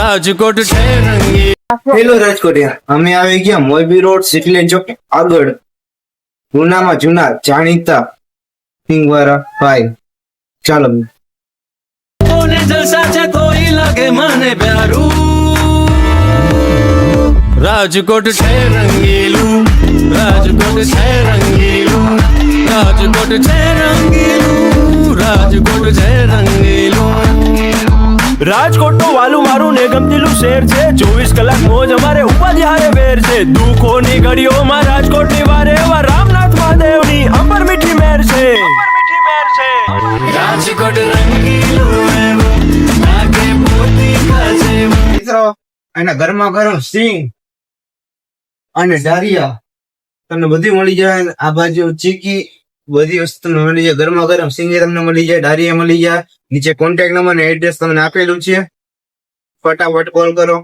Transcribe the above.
રાજકોટ છે રંગી. હેલો રાજકોટિયા, અમે આવી ગયા મોરબી રોડ સિટી લાઇન ચોક આગળ જૂનામાં જૂના જાણીતા સિંગવાળા ભાઈ. ચાલો કોને જલસા છે કોઈ લાગે મને પ્યારું. રાજકોટ છે રંગીલું, રાજકોટ છે રંગીલું, રાજકોટ છે રંગીલું, રાજકોટ છે રંગીલું. રાજકોટ નું વાલું મારું ને ગમતીલું શહેર છે. 24 કલાક મોજ અમારે ઉપાધિ હારે વેર છે. દુઃખોની ઘડીઓમાં રાજકોટ ની વારે એવા રામનાથ મહાદેવની અંબર મીઠી મેર છે. રાજકોટ રંગીલું એવું લાગે પોતીકા જેવું. મિત્રો, એના ગરમા ગરમ સિંગ અને ડારિયા તમને બધી મળી જાય. આ બાજુ ચીકી બધી વસ્તુ તમને મળી જાય. ગરમા ગરમ સિંગ તમને મળી જાય, ડારિયા મળી જાય. નીચે કોન્ટેક્ટ નંબર ને એડ્રેસ તમને આપેલું છે, ફટાફટ કોલ કરો.